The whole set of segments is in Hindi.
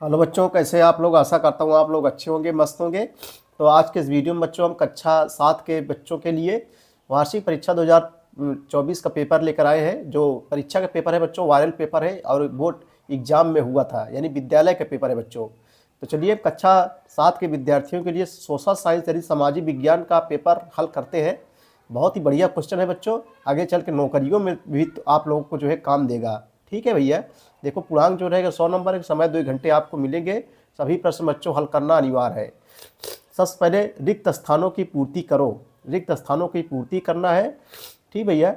हेलो बच्चों, कैसे हैं आप लोग। आशा करता हूँ आप लोग अच्छे होंगे, मस्त होंगे। तो आज के इस वीडियो में बच्चों हम कक्षा 7 के बच्चों के लिए वार्षिक परीक्षा 2024 का पेपर लेकर आए हैं। जो परीक्षा का पेपर है बच्चों, वायरल पेपर है और बोर्ड एग्जाम में हुआ था, यानी विद्यालय का पेपर है बच्चों। तो चलिए कक्षा 7 के विद्यार्थियों के लिए सोशल साइंस यानी सामाजिक विज्ञान का पेपर हल करते हैं। बहुत ही बढ़िया क्वेश्चन है बच्चों, आगे चल के नौकरियों में भी तो आप लोगों को जो है काम देगा। ठीक है भैया। देखो पूर्णांक जो रहेगा 100 नंबर, समय 2 घंटे आपको मिलेंगे। सभी प्रश्न बच्चों हल करना अनिवार्य है। सबसे पहले रिक्त स्थानों की पूर्ति करो। रिक्त स्थानों की पूर्ति करना है। ठीक भैया।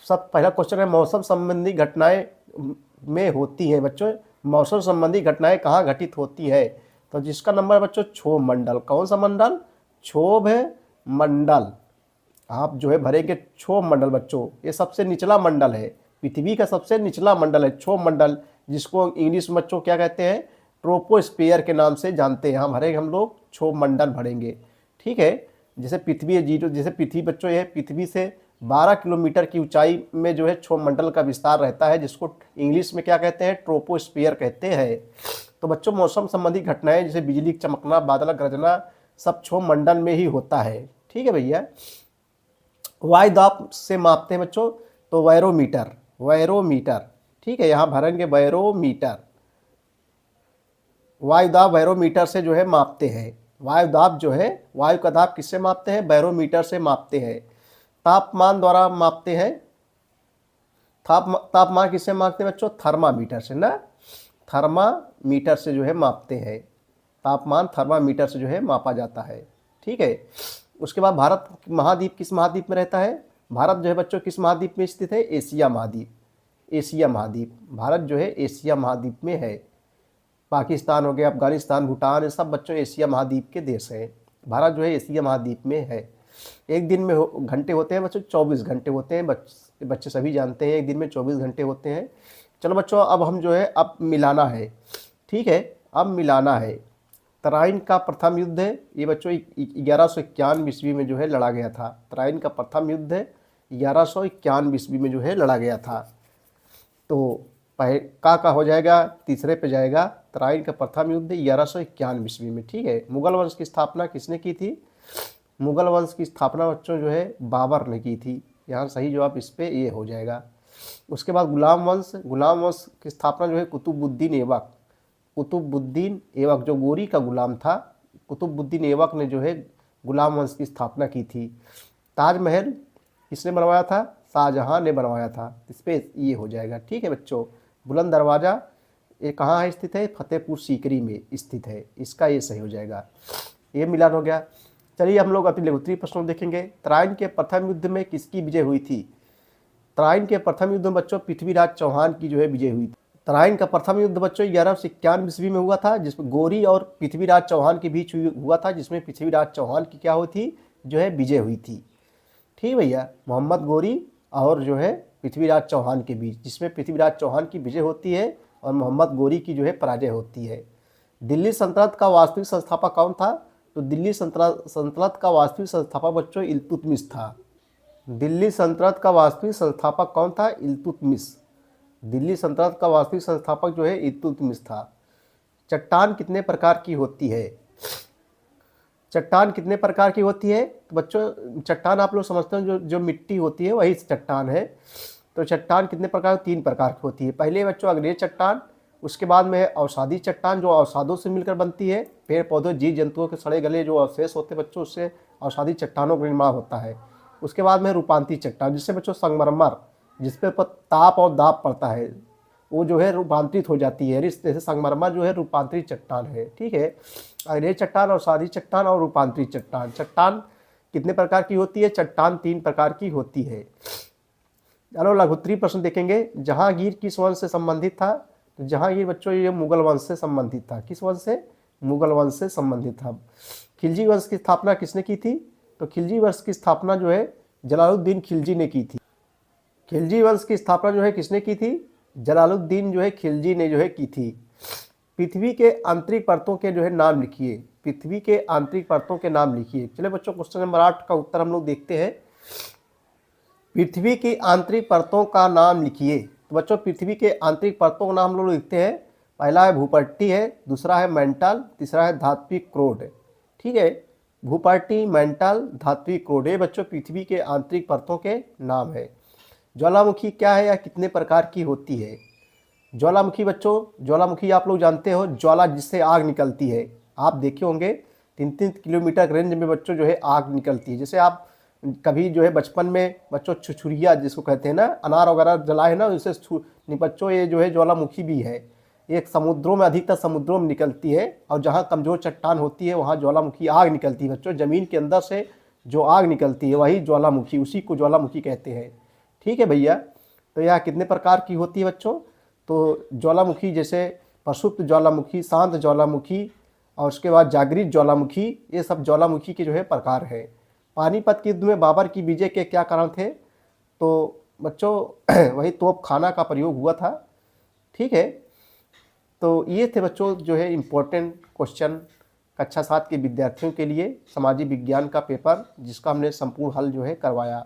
सब पहला क्वेश्चन है, मौसम संबंधी घटनाएं में होती हैं बच्चों। मौसम संबंधी घटनाएं कहाँ घटित होती है? तो जिसका नंबर है बच्चों क्षोभ मंडल। कौन सा मंडल? क्षोभ मंडल। आप जो है भरेंगे क्षोभ मंडल बच्चों। ये सबसे निचला मंडल है, पृथ्वी का सबसे निचला मंडल है क्षोभ मंडल, जिसको इंग्लिश में बच्चों क्या कहते हैं? ट्रोपोस्फियर के नाम से जानते हैं। यहाँ भरेंगे हम लोग क्षोभ मंडल भरेंगे। ठीक है। जैसे पृथ्वी है जीरो, जैसे पृथ्वी बच्चों ये पृथ्वी से 12 किलोमीटर की ऊंचाई में जो है क्षोभ मंडल का विस्तार रहता है, जिसको इंग्लिश में क्या कहते हैं? ट्रोपोस्फियर कहते हैं। तो बच्चों मौसम संबंधी घटनाएं जैसे बिजली चमकना, बादल गरजना, सब क्षोभ मंडल में ही होता है। ठीक है भैया। वायु दाब से मापते हैं बच्चों, तो वैरोमीटर। वैरोमीटर। ठीक है, यहाँ भरेंगे वैरोमीटर। वायु दाब वैरोमीटर से जो है मापते हैं। वायु दाब जो है, वायु का दाब किससे मापते हैं? बैरोमीटर से मापते हैं। तापमान द्वारा मापते हैं। तापमान किससे मापते हैं बच्चों? थर्मामीटर से ना। थर्मामीटर से जो है मापते हैं। तापमान थर्मामीटर से जो है मापा जाता है। ठीक है। उसके बाद भारत महाद्वीप किस महाद्वीप में रहता है? भारत जो है बच्चों किस महाद्वीप में स्थित है? एशिया महाद्वीप। एशिया महाद्वीप। भारत जो है एशिया महाद्वीप में है। पाकिस्तान हो गया, अफगानिस्तान, भूटान, ये सब बच्चों एशिया महाद्वीप के देश हैं। भारत जो है एशिया महाद्वीप में है। एक दिन में घंटे होते हैं बच्चों 24 घंटे होते हैं। बच्चे सभी जानते हैं एक दिन में 24 घंटे होते हैं। चलो बच्चों अब हम जो है अब मिलाना है। ठीक है, अब मिलाना है। तराइन का प्रथम युद्ध है ये बच्चों 1151 ईस्वी में जो है लड़ा गया था। तराइन का प्रथम युद्ध है 1151 ईस्वी में जो है लड़ा गया था। तो का हो जाएगा, तीसरे पे जाएगा। तराइन का प्रथम युद्ध 1151 ईस्वी में। ठीक है। मुगल वंश की स्थापना किसने की थी? मुगल वंश की स्थापना बच्चों जो है बाबर ने की थी। यहाँ सही जवाब इस पे ये हो जाएगा। उसके बाद गुलाम वंश। गुलाम वंश की स्थापना जो है कुतुबुद्दीन ऐबक। कुतुबुद्दीन ऐबक जो गोरी का गुलाम था, कुतुबुद्दीन ऐबक ने जो है गुलाम वंश की स्थापना की थी। ताजमहल किसने बनवाया था? शाहजहां ने बनवाया था। इस पे ये हो जाएगा। ठीक है बच्चों। बुलंद दरवाज़ा ये कहाँ है स्थित है? फतेहपुर सीकरी में स्थित है। इसका ये सही हो जाएगा। ये मिलान हो गया। चलिए हम लोग अपने लघुत्तरीय प्रश्नों देखेंगे। तराइन के प्रथम युद्ध में किसकी विजय हुई थी? तराइन के प्रथम युद्ध में बच्चों पृथ्वीराज चौहान की जो है विजय हुई थी। तराइन का प्रथम युद्ध बच्चों 1151 ईस्वी में हुआ था, जिसमें गोरी और पृथ्वीराज चौहान के बीच हुआ था, जिसमें पृथ्वीराज चौहान की क्या हुई थी? जो है विजय हुई थी। ठीक भैया। मोहम्मद गोरी और जो है पृथ्वीराज चौहान के बीच, जिसमें पृथ्वीराज चौहान की विजय होती है और मोहम्मद गोरी की जो है पराजय होती है। दिल्ली सल्तनत का वास्तविक संस्थापक कौन था? तो दिल्ली सल्तनत का वास्तविक संस्थापक बच्चों इल्तुतमिश था। दिल्ली सल्तनत का वास्तविक संस्थापक कौन था? इल्तुतमिश। दिल्ली सल्तनत का वास्तविक संस्थापक जो है इल्तुतमिश था। चट्टान कितने प्रकार की होती है? चट्टान कितने प्रकार की होती है? तो बच्चों चट्टान आप लोग समझते हैं जो जो मिट्टी होती है वही चट्टान है। तो चट्टान कितने प्रकार? 3 प्रकार की होती है। पहले बच्चों अग्नेय चट्टान, उसके बाद में है अवसादी चट्टान जो अवसादों से मिलकर बनती है। पेड़ पौधों जीव जंतुओं के सड़े गले जो अवशेष होते हैं बच्चों, उससे अवसादी चट्टानों का निर्माण होता है। उसके बाद में रूपांतरी चट्टान, जिससे बच्चों संगमरमर, जिस पर ताप और दाब पड़ता है, वो जो है रूपांतरित हो जाती है। जैसे संगमरमर जो है रूपांतरित चट्टान है। ठीक है। अग्नेय चट्टान, अवसादी चट्टान और रूपांतरित चट्टान। चट्टान कितने प्रकार की होती है? चट्टान 3 प्रकार की होती है। चलो लघुत्तरीय प्रश्न देखेंगे। जहांगीर किस वंश से संबंधित था? तो जहांगीर बच्चों ये मुगल वंश से संबंधित था। किस वंश से? मुगल वंश से संबंधित था। खिलजी वंश की स्थापना किसने की थी? तो खिलजी वंश की स्थापना जो है जलालुद्दीन खिलजी ने की थी। खिलजी वंश की स्थापना जो है किसने की थी? जलालुद्दीन जो है खिलजी ने जो है की थी। पृथ्वी के आंतरिक परतों के जो है नाम लिखिए। पृथ्वी के आंतरिक परतों के नाम लिखिए। चलिए बच्चों क्वेश्चन नंबर 8 का उत्तर हम लोग देखते हैं। पृथ्वी की आंतरिक परतों का नाम लिखिए। तो बच्चों पृथ्वी के आंतरिक परतों का नाम हम लोग लिखते हैं। पहला है भूपट्टी है, दूसरा है मेंटल, तीसरा है धात्विक क्रोड। ठीक है, भूपट्टी, मेंटल, धात्विक क्रोड, ये बच्चों पृथ्वी के आंतरिक परतों के नाम है। ज्वालामुखी क्या है या कितने प्रकार की होती है? ज्वालामुखी बच्चों, ज्वालामुखी आप लोग जानते हो, ज्वाला जिससे आग निकलती है। आप देखे होंगे 3-3 किलोमीटर रेंज में बच्चों जो है आग निकलती है। जैसे आप कभी जो है बचपन में बच्चों छुरछुरिया जिसको कहते हैं ना, अनार वगैरह जलाए ना, उससे नहीं बच्चों, ये जो है ज्वालामुखी भी है। ये समुद्रों में, अधिकतर समुद्रों में निकलती है, और जहाँ कमज़ोर चट्टान होती है वहाँ ज्वालामुखी आग निकलती है बच्चों। ज़मीन के अंदर से जो आग निकलती है वही ज्वालामुखी, उसी को ज्वालामुखी कहते हैं। ठीक है भैया, तो यह कितने प्रकार की होती है बच्चों? तो ज्वालामुखी जैसे प्रसुप्त ज्वालामुखी, शांत ज्वालामुखी, और उसके बाद जागृत ज्वालामुखी, ये सब ज्वालामुखी के जो है प्रकार है। पानीपत के युद्ध में बाबर की विजय के क्या कारण थे? तो बच्चों वही तोप खाना का प्रयोग हुआ था। ठीक है, तो ये थे बच्चों जो है इम्पोर्टेंट क्वेश्चन कक्षा 7 के विद्यार्थियों के लिए, सामाजिक विज्ञान का पेपर, जिसका हमने संपूर्ण हल जो है करवाया।